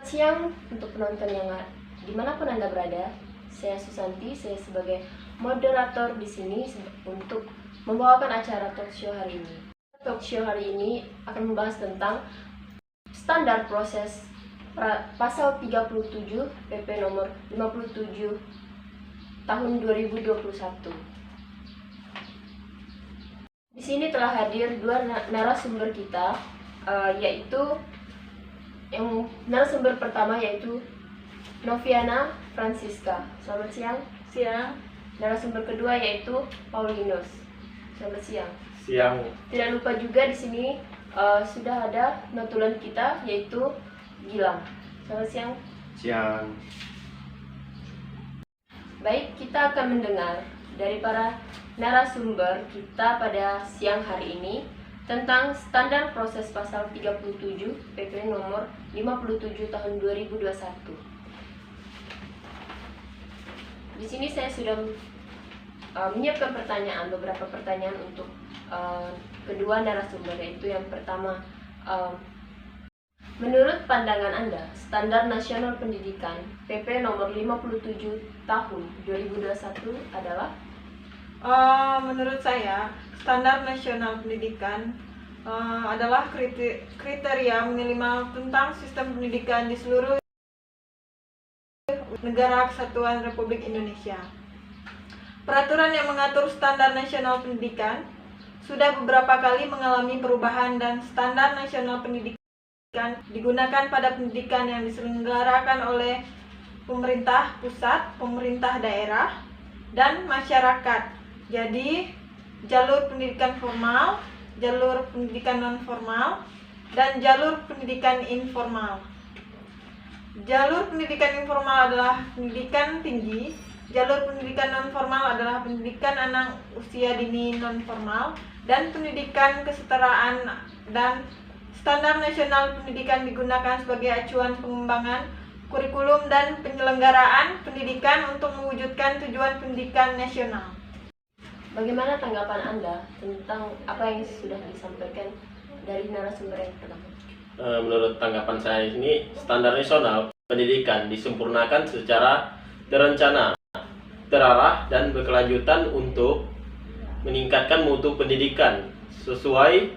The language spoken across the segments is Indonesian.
Siang untuk penonton yang dimanapun Anda berada, saya Susanti, saya sebagai moderator di sini untuk membawakan acara talk show hari ini. Talk show hari ini akan membahas tentang standar proses pasal 37 PP nomor 57 tahun 2021. Di sini telah hadir dua narasumber kita, yaitu yang narasumber pertama yaitu Noviana Francisca. Selamat siang. Siang. Narasumber kedua yaitu Paulinus. Selamat siang. Siang. Tidak lupa juga di sini sudah ada notulen kita yaitu Gilang. Selamat siang. Siang. Baik, kita akan mendengar dari para narasumber kita pada siang hari ini tentang standar proses pasal 37 PP nomor 57 tahun 2021. Di sini saya sudah menyiapkan beberapa pertanyaan untuk kedua narasumber, yaitu yang pertama, menurut pandangan Anda, standar nasional pendidikan PP nomor 57 tahun 2021 adalah? Menurut saya, standar nasional pendidikan adalah kriteria minimal tentang sistem pendidikan di seluruh negara kesatuan Republik Indonesia. Peraturan yang mengatur standar nasional pendidikan sudah beberapa kali mengalami perubahan, dan standar nasional pendidikan digunakan pada pendidikan yang diselenggarakan oleh pemerintah pusat, pemerintah daerah, dan masyarakat. Jadi, jalur pendidikan formal, jalur pendidikan non-formal, dan jalur pendidikan informal. Jalur pendidikan informal adalah pendidikan tinggi, jalur pendidikan non-formal adalah pendidikan anak usia dini non-formal, dan pendidikan kesetaraan. Dan standar nasional pendidikan digunakan sebagai acuan pengembangan kurikulum dan penyelenggaraan pendidikan untuk mewujudkan tujuan pendidikan nasional. Bagaimana tanggapan Anda tentang apa yang sudah disampaikan dari narasumber yang pertama? Menurut tanggapan saya ini, standar nasional pendidikan disempurnakan secara terencana, terarah, dan berkelanjutan untuk meningkatkan mutu pendidikan sesuai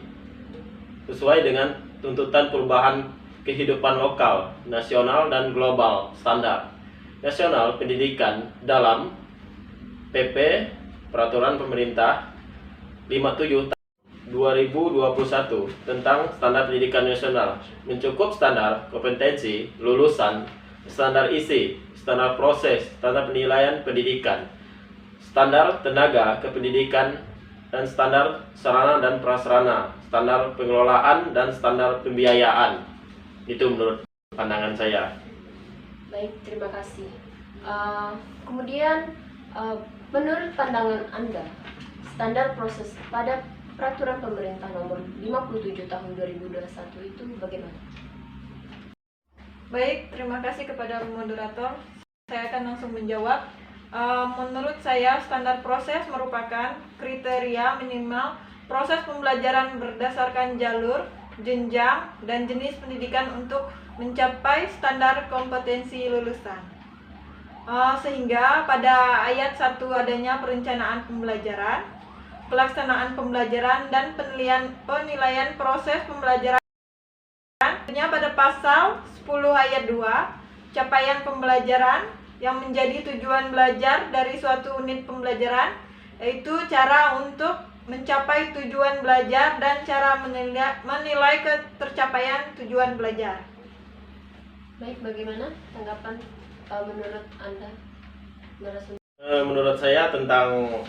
dengan tuntutan perubahan kehidupan lokal, nasional, dan global. Standar nasional pendidikan dalam PP Peraturan Pemerintah 57 2021 tentang standar pendidikan nasional mencakup standar kompetensi lulusan, standar isi, standar proses, standar penilaian pendidikan, standar tenaga kependidikan, dan standar sarana dan prasarana, standar pengelolaan, dan standar pembiayaan. Itu menurut pandangan saya. Baik, terima kasih. Kemudian, menurut pandangan Anda, standar proses pada Peraturan Pemerintah Nomor 57 Tahun 2021 itu bagaimana? Baik, terima kasih kepada moderator. Saya akan langsung menjawab. Menurut saya, standar proses merupakan kriteria minimal proses pembelajaran berdasarkan jalur, jenjang, dan jenis pendidikan untuk mencapai standar kompetensi lulusan. Sehingga pada ayat 1 adanya perencanaan pembelajaran, pelaksanaan pembelajaran, dan penilaian proses pembelajaran. Pada pasal 10 ayat 2, capaian pembelajaran yang menjadi tujuan belajar dari suatu unit pembelajaran, yaitu cara untuk mencapai tujuan belajar dan cara menilai ketercapaian tujuan belajar. Baik, bagaimana tanggapan menurut Anda? Menurut saya tentang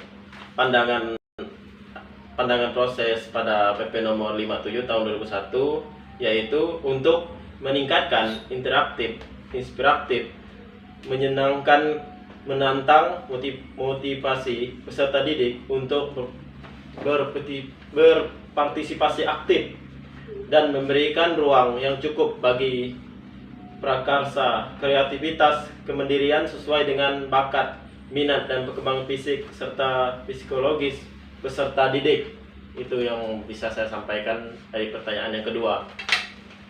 pandangan proses pada PP nomor 57 tahun 2001, yaitu untuk meningkatkan interaktif, inspiratif, menyenangkan, menantang, motivasi peserta didik untuk berpartisipasi aktif dan memberikan ruang yang cukup bagi prakarsa, kreativitas, kemandirian sesuai dengan bakat, minat, dan perkembangan fisik serta psikologis peserta didik. Itu yang bisa saya sampaikan dari pertanyaan yang kedua.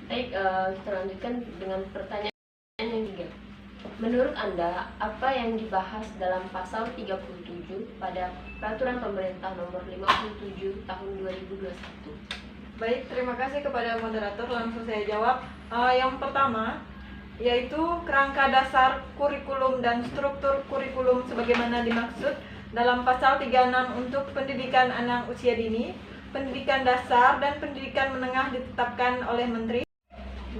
Baik, kita lanjutkan dengan pertanyaan yang ketiga. Menurut Anda, apa yang dibahas dalam pasal 37 pada Peraturan Pemerintah Nomor 57 Tahun 2021? Baik, terima kasih kepada moderator. Langsung saya jawab. Yang pertama, yaitu kerangka dasar kurikulum dan struktur kurikulum sebagaimana dimaksud dalam pasal 36 untuk pendidikan anak usia dini, pendidikan dasar, dan pendidikan menengah ditetapkan oleh Menteri.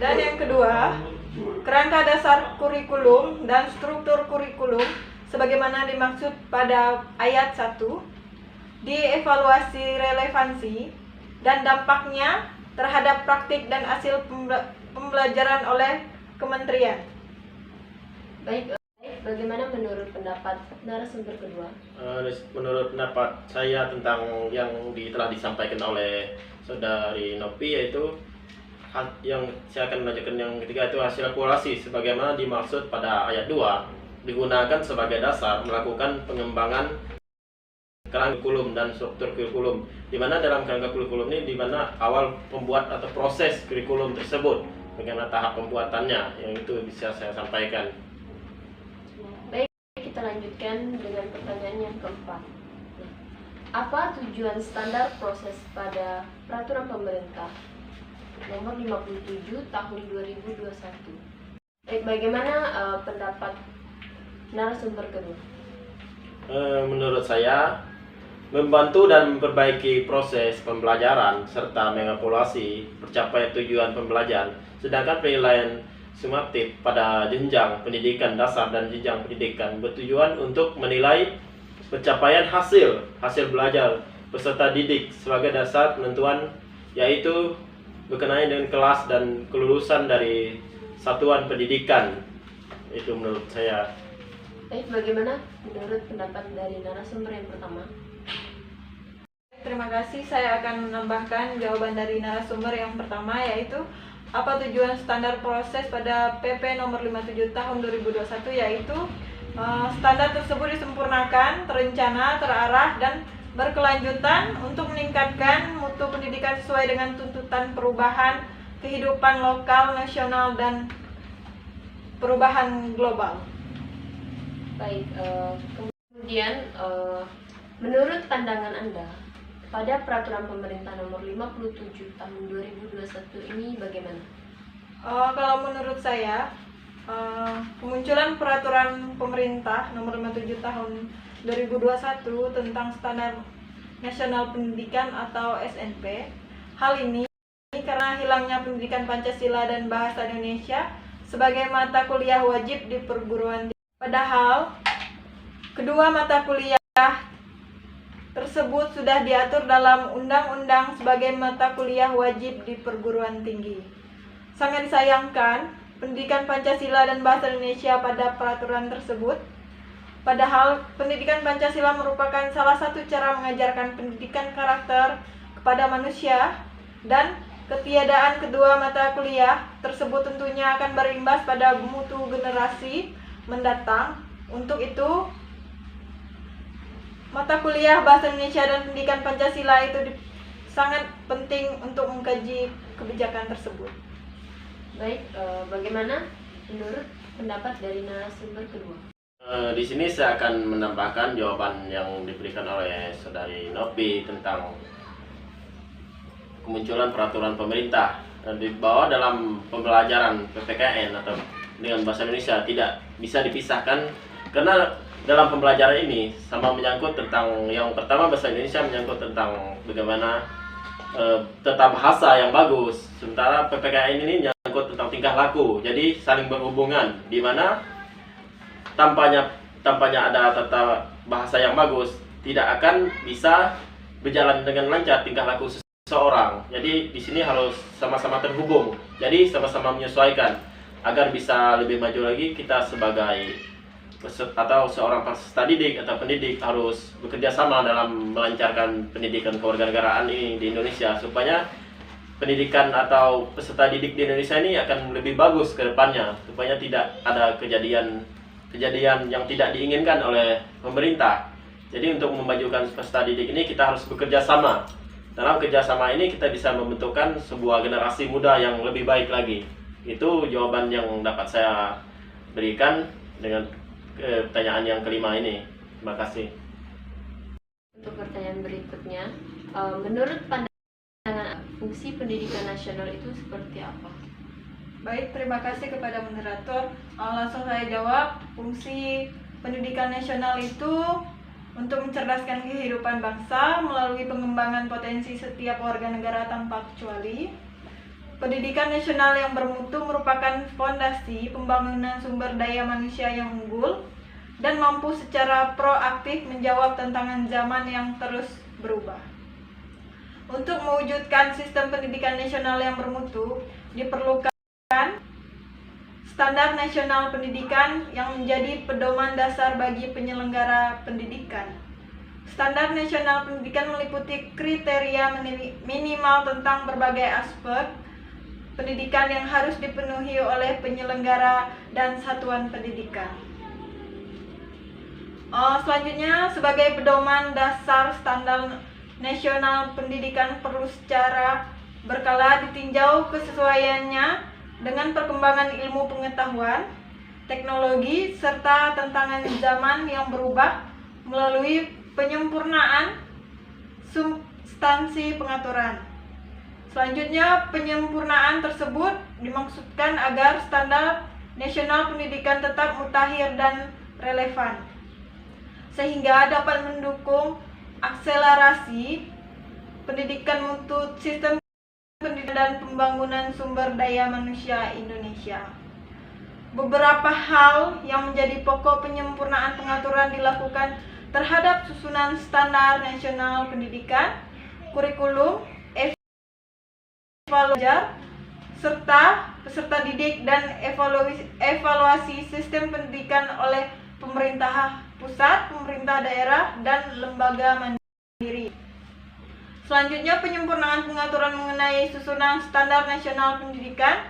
Dan yang kedua, kerangka dasar kurikulum dan struktur kurikulum sebagaimana dimaksud pada ayat 1 dievaluasi relevansi dan dampaknya terhadap praktik dan hasil pembelajaran oleh kementerian. Baik, bagaimana menurut pendapat narasumber kedua? Menurut pendapat saya tentang yang telah disampaikan oleh saudari Nopi, yaitu yang saya akan melanjutkan yang ketiga, itu hasil evaluasi sebagaimana dimaksud pada ayat 2 digunakan sebagai dasar melakukan pengembangan kerangka kurikulum dan struktur kurikulum, di mana dalam kerangka kurikulum ini di mana awal pembuat atau proses kurikulum tersebut, bagaimana tahap pembuatannya, yang itu bisa saya sampaikan. Baik, kita lanjutkan dengan pertanyaan yang keempat. Apa tujuan standar proses pada Peraturan Pemerintah Nomor 57 Tahun 2021? Baik, bagaimana pendapat narasumber kedua? Menurut saya, membantu dan memperbaiki proses pembelajaran serta mengevaluasi pencapaian tujuan pembelajaran, sedangkan penilaian sumatif pada jenjang pendidikan dasar dan jenjang pendidikan bertujuan untuk menilai pencapaian hasil belajar peserta didik sebagai dasar penentuan, yaitu berkenaan dengan kelas dan kelulusan dari satuan pendidikan. Itu menurut saya. Baik, bagaimana menurut pendapat dari narasumber yang pertama? Terima kasih, saya akan menambahkan jawaban dari narasumber yang pertama, yaitu apa tujuan standar proses pada PP nomor 57 tahun 2021, yaitu standar tersebut disempurnakan, terencana, terarah, dan berkelanjutan untuk meningkatkan mutu pendidikan sesuai dengan tuntutan perubahan kehidupan lokal, nasional, dan perubahan global. Baik, kemudian menurut pandangan Anda, pada Peraturan Pemerintah Nomor 57 Tahun 2021 ini bagaimana? Kalau menurut saya, kemunculan Peraturan Pemerintah Nomor 57 Tahun 2021 tentang Standar Nasional Pendidikan atau SNP, hal ini karena hilangnya pendidikan Pancasila dan Bahasa Indonesia sebagai mata kuliah wajib di perguruan tinggi. Padahal kedua mata kuliah tersebut sudah diatur dalam undang-undang sebagai mata kuliah wajib di perguruan tinggi. Sangat disayangkan pendidikan Pancasila dan Bahasa Indonesia pada peraturan tersebut. Padahal pendidikan Pancasila merupakan salah satu cara mengajarkan pendidikan karakter kepada manusia, dan ketiadaan kedua mata kuliah tersebut tentunya akan berimbas pada mutu generasi mendatang. Untuk itu, mata kuliah Bahasa Indonesia dan Pendidikan Pancasila itu sangat penting untuk mengkaji kebijakan tersebut. Baik, bagaimana menurut pendapat dari narasumber kedua? Di sini saya akan menambahkan jawaban yang diberikan oleh saudari Nopi tentang kemunculan peraturan pemerintah di bawah dalam pembelajaran PPKN atau dengan bahasa Indonesia tidak bisa dipisahkan, karena dalam pembelajaran ini sama menyangkut tentang yang pertama bahasa Indonesia menyangkut tentang bagaimana tentang bahasa yang bagus, sementara PPKN ini menyangkut tentang tingkah laku, jadi saling berhubungan, di mana tampaknya ada tata bahasa yang bagus tidak akan bisa berjalan dengan lancar tingkah laku seseorang. Jadi di sini harus sama-sama terhubung, jadi sama-sama menyesuaikan agar bisa lebih maju lagi. Kita sebagai atau seorang peserta didik atau pendidik harus bekerja sama dalam melancarkan pendidikan kewarganegaraan ini di Indonesia, supaya pendidikan atau peserta didik di Indonesia ini akan lebih bagus ke depannya, supaya tidak ada kejadian yang tidak diinginkan oleh pemerintah. Jadi untuk memajukan peserta didik ini kita harus bekerja sama. Dalam kerjasama ini kita bisa membentukkan sebuah generasi muda yang lebih baik lagi. Itu jawaban yang dapat saya berikan dengan pertanyaan yang kelima ini. Terima kasih. Untuk pertanyaan berikutnya, menurut pandangan fungsi pendidikan nasional itu seperti apa? Baik, terima kasih kepada moderator. Langsung saya jawab. Fungsi pendidikan nasional itu untuk mencerdaskan kehidupan bangsa melalui pengembangan potensi setiap warga negara tanpa kecuali. Pendidikan nasional yang bermutu merupakan fondasi pembangunan sumber daya manusia yang unggul dan mampu secara proaktif menjawab tantangan zaman yang terus berubah. Untuk mewujudkan sistem pendidikan nasional yang bermutu, diperlukan standar nasional pendidikan yang menjadi pedoman dasar bagi penyelenggara pendidikan. Standar nasional pendidikan meliputi kriteria minimal tentang berbagai aspek pendidikan yang harus dipenuhi oleh penyelenggara dan satuan pendidikan. Selanjutnya, sebagai pedoman dasar standar nasional pendidikan perlu secara berkala ditinjau kesesuaiannya dengan perkembangan ilmu pengetahuan, teknologi, serta tantangan zaman yang berubah melalui penyempurnaan substansi pengaturan. Selanjutnya, penyempurnaan tersebut dimaksudkan agar standar nasional pendidikan tetap mutakhir dan relevan, sehingga dapat mendukung akselerasi pendidikan mutu sistem pendidikan dan pembangunan sumber daya manusia Indonesia. Beberapa hal yang menjadi pokok penyempurnaan pengaturan dilakukan terhadap susunan standar nasional pendidikan, kurikulum, evaluasi, serta peserta didik dan evaluasi sistem pendidikan oleh pemerintah pusat, pemerintah daerah, dan lembaga mandiri. Selanjutnya, penyempurnaan pengaturan mengenai susunan standar nasional pendidikan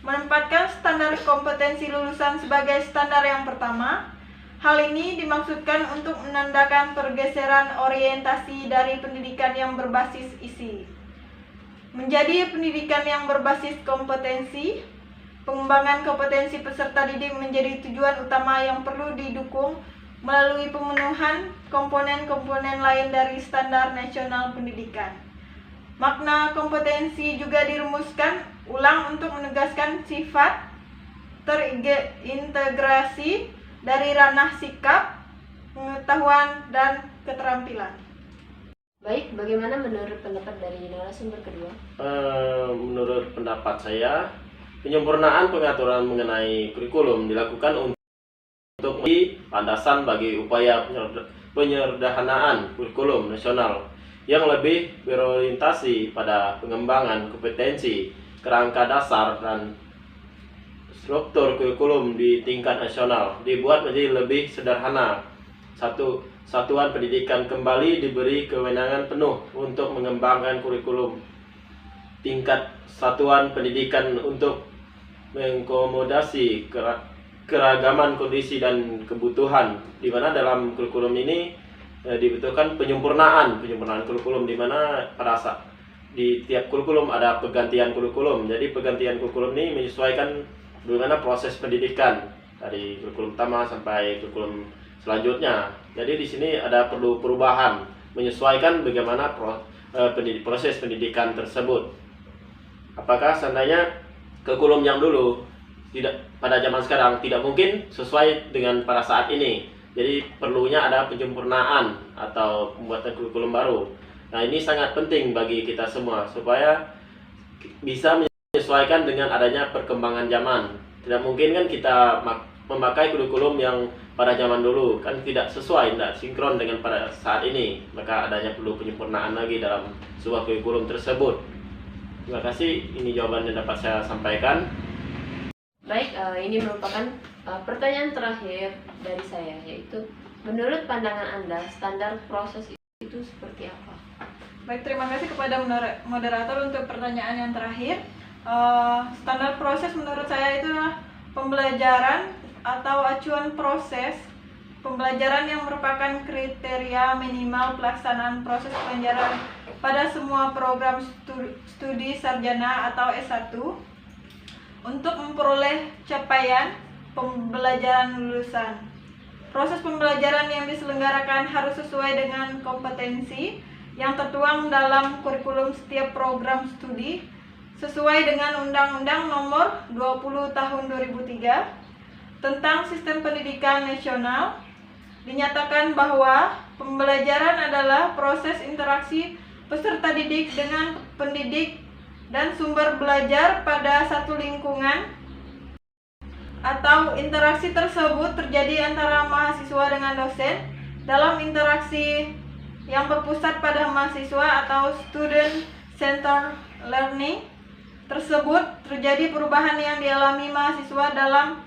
menempatkan standar kompetensi lulusan sebagai standar yang pertama. Hal ini dimaksudkan untuk menandakan pergeseran orientasi dari pendidikan yang berbasis isi menjadi pendidikan yang berbasis kompetensi. Pengembangan kompetensi peserta didik menjadi tujuan utama yang perlu didukung melalui pemenuhan komponen-komponen lain dari standar nasional pendidikan. Makna kompetensi juga dirumuskan ulang untuk menegaskan sifat terintegrasi dari ranah sikap, pengetahuan, dan keterampilan. Baik, bagaimana menurut pendapat dari narasumber kedua? Menurut pendapat saya, penyempurnaan pengaturan mengenai kurikulum dilakukan untuk landasan bagi upaya penyederhanaan kurikulum nasional yang lebih berorientasi pada pengembangan kompetensi, kerangka dasar, dan struktur kurikulum di tingkat nasional dibuat menjadi lebih sederhana. Satuan pendidikan kembali diberi kewenangan penuh untuk mengembangkan kurikulum tingkat satuan pendidikan untuk mengakomodasi keragaman kondisi dan kebutuhan, di mana dalam kurikulum ini dibutuhkan penyempurnaan kurikulum, di mana di tiap kurikulum ada pergantian kurikulum. Jadi pergantian kurikulum ini menyesuaikan bagaimana proses pendidikan dari kurikulum utama sampai kurikulum selanjutnya. Jadi di sini ada perlu perubahan menyesuaikan bagaimana proses pendidikan tersebut. Apakah seandainya kurikulum yang dulu pada zaman sekarang tidak mungkin sesuai dengan pada saat ini. Jadi perlunya ada penyempurnaan atau pembuatan kurikulum baru. Nah, ini sangat penting bagi kita semua supaya bisa menyesuaikan dengan adanya perkembangan zaman. Tidak mungkin kan kita memakai kurikulum yang pada zaman dulu, kan tidak sesuai, tidak sinkron dengan pada saat ini. Maka adanya perlu penyempurnaan lagi dalam sebuah kurikulum tersebut. Terima kasih, ini jawaban yang dapat saya sampaikan. Baik, ini merupakan pertanyaan terakhir dari saya, yaitu menurut pandangan Anda, standar proses itu seperti apa? Baik, terima kasih kepada moderator untuk pertanyaan yang terakhir. Standar proses menurut saya itu adalah pembelajaran atau acuan proses pembelajaran yang merupakan kriteria minimal pelaksanaan proses pembelajaran pada semua program studi sarjana atau S1 untuk memperoleh capaian pembelajaran lulusan. Proses pembelajaran yang diselenggarakan harus sesuai dengan kompetensi yang tertuang dalam kurikulum setiap program studi sesuai dengan Undang-Undang Nomor 20 Tahun 2003 tentang Sistem Pendidikan Nasional. Dinyatakan bahwa pembelajaran adalah proses interaksi peserta didik dengan pendidik dan sumber belajar pada satu lingkungan, atau interaksi tersebut terjadi antara mahasiswa dengan dosen. Dalam interaksi yang berpusat pada mahasiswa atau student centered learning tersebut terjadi perubahan yang dialami mahasiswa dalam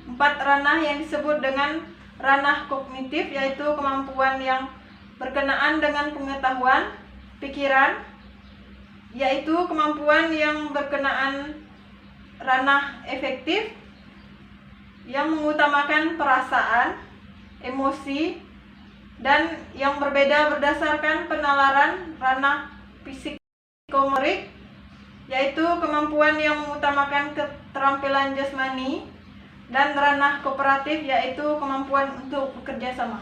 4 ranah yang disebut dengan ranah kognitif, yaitu kemampuan yang berkenaan dengan pengetahuan, pikiran, yaitu kemampuan yang berkenaan ranah efektif yang mengutamakan perasaan, emosi, dan yang berbeda berdasarkan penalaran ranah psikomotorik, yaitu kemampuan yang mengutamakan keterampilan jasmani, dan ranah kooperatif, yaitu kemampuan untuk bekerja sama.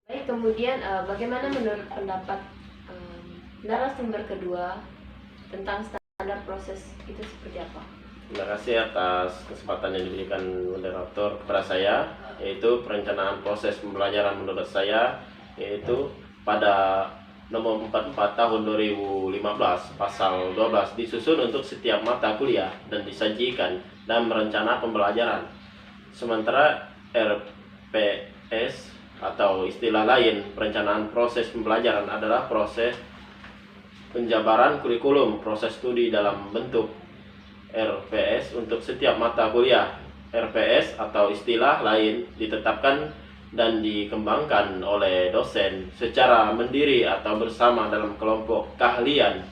Baik, kemudian bagaimana menurut pendapat narasumber kedua tentang standar proses itu seperti apa? Terima kasih atas kesempatan yang diberikan moderator kepada saya, yaitu perencanaan proses pembelajaran menurut saya, yaitu pada nomor 44 tahun 2015 pasal 12 disusun untuk setiap mata kuliah dan disajikan dan merencana pembelajaran. Sementara RPS atau istilah lain perencanaan proses pembelajaran adalah proses penjabaran kurikulum proses studi dalam bentuk RPS untuk setiap mata kuliah. RPS atau istilah lain ditetapkan dan dikembangkan oleh dosen secara mandiri atau bersama dalam kelompok keahlian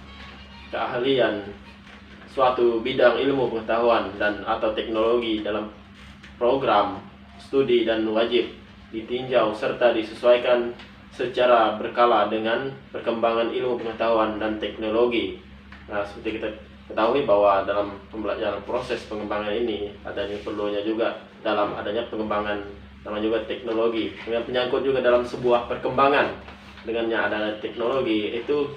suatu bidang ilmu pengetahuan dan atau teknologi dalam program studi dan wajib ditinjau serta disesuaikan secara berkala dengan perkembangan ilmu pengetahuan dan teknologi. Nah, seperti kita ketahui bahwa dalam pembelajaran proses pengembangan ini adanya perlunya juga dalam adanya pengembangan namanya juga teknologi yang menyangkut juga dalam sebuah perkembangan. Dengannya adanya teknologi itu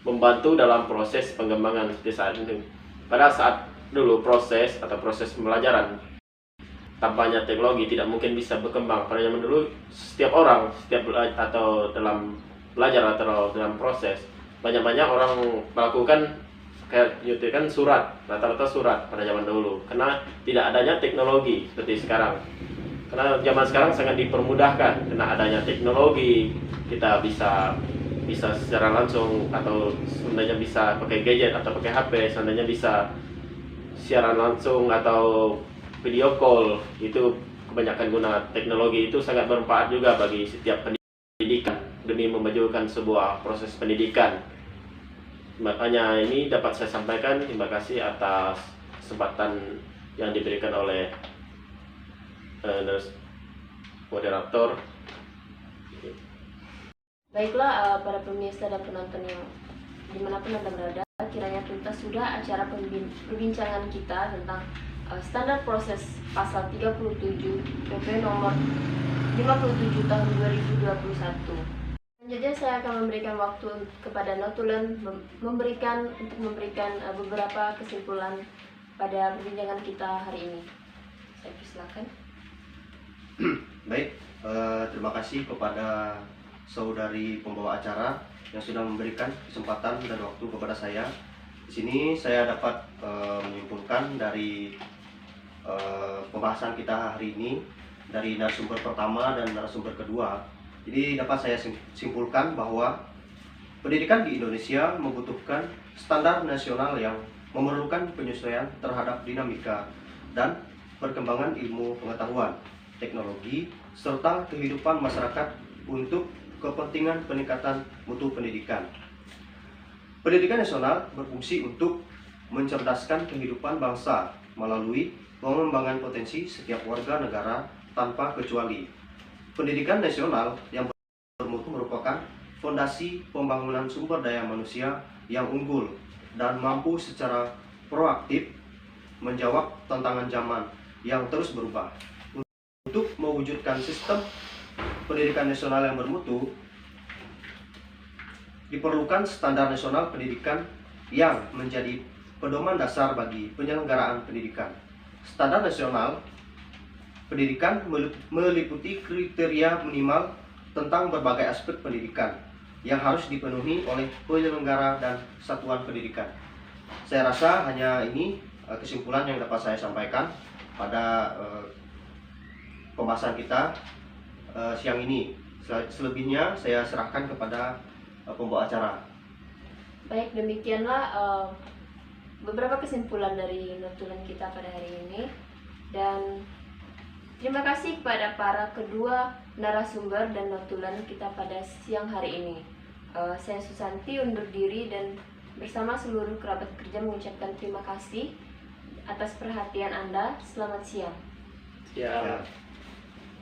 membantu dalam proses pengembangan seperti saat ini. Pada saat dulu proses pembelajaran tanpanya teknologi tidak mungkin bisa berkembang. Pada zaman dulu setiap orang atau dalam belajar atau dalam proses banyak orang melakukan kayak nyutirkan surat, rata-rata surat pada zaman dahulu, karena tidak adanya teknologi seperti sekarang. Karena zaman sekarang sangat dipermudahkan, karena adanya teknologi kita bisa secara langsung atau sebenarnya bisa pakai gadget atau pakai HP, sebenarnya bisa siaran langsung atau video call. Itu kebanyakan guna teknologi itu sangat bermanfaat juga bagi setiap pendidikan demi memajukan sebuah proses pendidikan. Makanya ini dapat saya sampaikan. Terima kasih atas kesempatan yang diberikan oleh moderator. Baiklah, para pemirsa dan penonton yang dimanapun Anda berada, kiranya tuntas sudah acara perbincangan kita tentang standar proses pasal 37 PP nomor 57 tahun 2021. Selanjutnya saya akan memberikan waktu kepada Notulen memberikan beberapa kesimpulan pada perbincangan kita hari ini. Saya persilakan. Baik, terima kasih kepada saudari pembawa acara yang sudah memberikan kesempatan dan waktu kepada saya. Di sini saya dapat menyimpulkan dari pembahasan kita hari ini dari narasumber pertama dan narasumber kedua. Jadi dapat saya simpulkan bahwa pendidikan di Indonesia membutuhkan standar nasional yang memerlukan penyesuaian terhadap dinamika dan perkembangan ilmu pengetahuan, teknologi, serta kehidupan masyarakat untuk kepentingan peningkatan mutu pendidikan. Pendidikan nasional berfungsi untuk mencerdaskan kehidupan bangsa melalui pengembangan potensi setiap warga negara tanpa kecuali. Pendidikan nasional yang bermutu merupakan fondasi pembangunan sumber daya manusia yang unggul dan mampu secara proaktif menjawab tantangan zaman yang terus berubah. Untuk mewujudkan sistem pendidikan nasional yang bermutu, diperlukan standar nasional pendidikan yang menjadi pedoman dasar bagi penyelenggaraan pendidikan. Standar nasional pendidikan meliputi kriteria minimal tentang berbagai aspek pendidikan yang harus dipenuhi oleh penyelenggara dan satuan pendidikan. Saya rasa hanya ini kesimpulan yang dapat saya sampaikan pada pembahasan kita siang ini. Selebihnya saya serahkan kepada pembawa acara. Baik, demikianlah beberapa kesimpulan dari notulen kita pada hari ini. Dan terima kasih kepada para kedua narasumber dan notulen kita pada siang hari ini. Saya Susanti undur diri dan bersama seluruh kerabat kerja mengucapkan terima kasih atas perhatian Anda. Selamat siang. Ya.